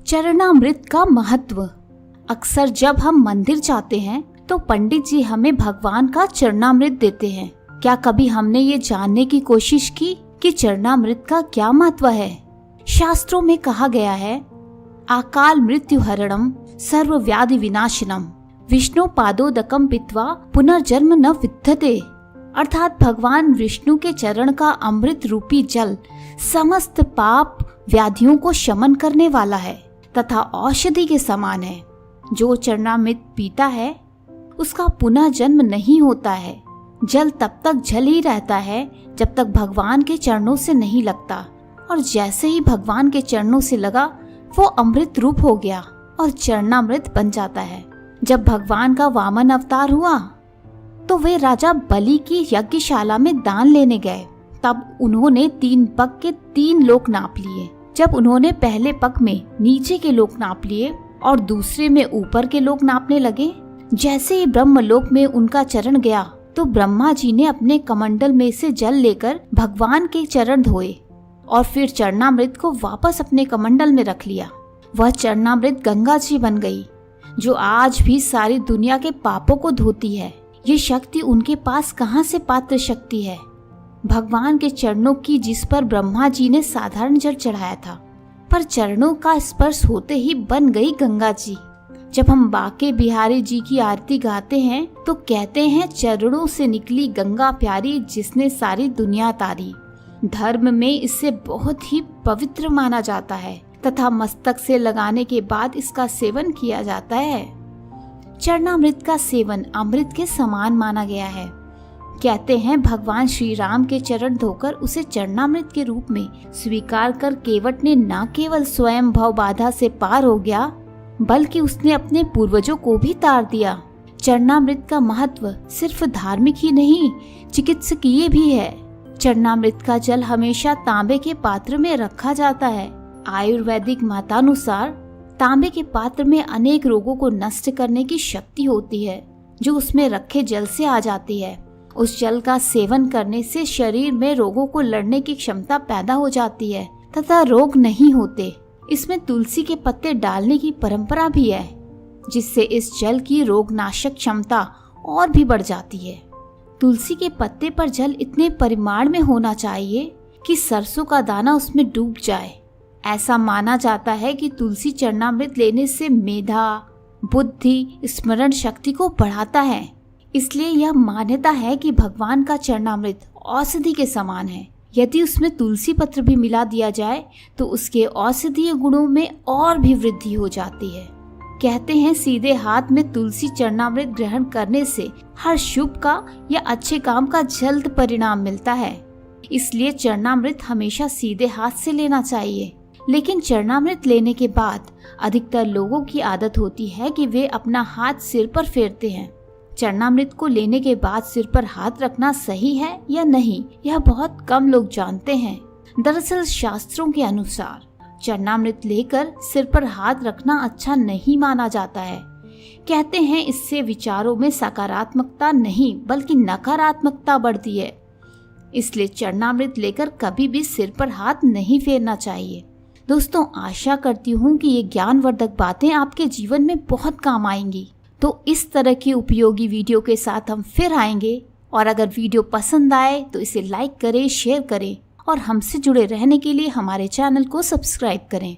चरणामृत का महत्व। अक्सर जब हम मंदिर जाते हैं तो पंडित जी हमें भगवान का चरणामृत देते हैं। क्या कभी हमने ये जानने की कोशिश की कि चरणामृत का क्या महत्व है? शास्त्रों में कहा गया है, आकाल मृत्यु हरणम सर्व व्याधि विनाशनम विष्णु पादोदकम पित्वा पुनर्जन्म न विद्यते। अर्थात भगवान विष्णु के चरण का अमृत रूपी जल समस्त पाप व्याधियों को शमन करने वाला है तथा औषधि के समान है। जो चरणामृत पीता है उसका पुनः जन्म नहीं होता है। जल तब तक जल ही रहता है जब तक भगवान के चरणों से नहीं लगता, और जैसे ही भगवान के चरणों से लगा वो अमृत रूप हो गया और चरणामृत बन जाता है। जब भगवान का वामन अवतार हुआ तो वे राजा बलि की यज्ञशाला में दान लेने गए। तब उन्होंने 3 पग के 3 लोक नाप लिए। जब उन्होंने पहले पग में नीचे के लोक नाप लिए और दूसरे में ऊपर के लोक नापने लगे, जैसे ही ब्रह्मलोक में उनका चरण गया तो ब्रह्मा जी ने अपने कमंडल में से जल लेकर भगवान के चरण धोए और फिर चरणामृत को वापस अपने कमंडल में रख लिया। वह चरणामृत गंगा जी बन गई, जो आज भी सारी दुनिया के पापों को धोती है। ये शक्ति उनके पास कहाँ से पात्र शक्ति है? भगवान के चरणों की, जिस पर ब्रह्मा जी ने साधारण जल चढ़ाया था, पर चरणों का स्पर्श होते ही बन गई गंगा जी। जब हम बाके बिहारी जी की आरती गाते हैं तो कहते हैं, चरणों से निकली गंगा प्यारी जिसने सारी दुनिया तारी। धर्म में इसे बहुत ही पवित्र माना जाता है तथा मस्तक से लगाने के बाद इसका सेवन किया जाता है। चरणामृत का सेवन अमृत के समान माना गया है। कहते हैं भगवान श्री राम के चरण धोकर उसे चरणामृत के रूप में स्वीकार कर केवट ने न केवल स्वयं भव बाधा से पार हो गया, बल्कि उसने अपने पूर्वजों को भी तार दिया। चरणामृत का महत्व सिर्फ धार्मिक ही नहीं, चिकित्सकीय भी है। चरणामृत का जल हमेशा तांबे के पात्र में रखा जाता है। आयुर्वेदिक मतानुसार तांबे के पात्र में अनेक रोगों को नष्ट करने की शक्ति होती है, जो उसमें रखे जल से आ जाती है। उस जल का सेवन करने से शरीर में रोगों को लड़ने की क्षमता पैदा हो जाती है तथा रोग नहीं होते। इसमें तुलसी के पत्ते डालने की परंपरा भी है, जिससे इस जल की रोगनाशक क्षमता और भी बढ़ जाती है। तुलसी के पत्ते पर जल इतने परिमाण में होना चाहिए कि सरसों का दाना उसमें डूब जाए। ऐसा माना जाता है कि तुलसी चरणामृत लेने से मेधा, बुद्धि, स्मरण शक्ति को बढ़ाता है। इसलिए यह मान्यता है कि भगवान का चरणामृत औषधि के समान है। यदि उसमें तुलसी पत्र भी मिला दिया जाए तो उसके औषधीय गुणों में और भी वृद्धि हो जाती है। कहते हैं सीधे हाथ में तुलसी चरणामृत ग्रहण करने से हर शुभ का या अच्छे काम का जल्द परिणाम मिलता है। इसलिए चरणामृत हमेशा सीधे हाथ से लेना चाहिए। लेकिन चरणामृत लेने के बाद अधिकतर लोगों की आदत होती है कि वे अपना हाथ सिर पर फेरते हैं। चरणामृत को लेने के बाद सिर पर हाथ रखना सही है या नहीं, यह बहुत कम लोग जानते हैं। दरअसल शास्त्रों के अनुसार चरणामृत लेकर सिर पर हाथ रखना अच्छा नहीं माना जाता है। कहते हैं इससे विचारों में सकारात्मकता नहीं बल्कि नकारात्मकता बढ़ती है। इसलिए चरणामृत लेकर कभी भी सिर पर हाथ नहीं फेरना चाहिए। दोस्तों, आशा करती हूँ कि ये ज्ञानवर्धक बातें आपके जीवन में बहुत काम आएंगी। तो इस तरह की उपयोगी वीडियो के साथ हम फिर आएंगे, और अगर वीडियो पसंद आए तो इसे लाइक करें, शेयर करें और हमसे जुड़े रहने के लिए हमारे चैनल को सब्सक्राइब करें।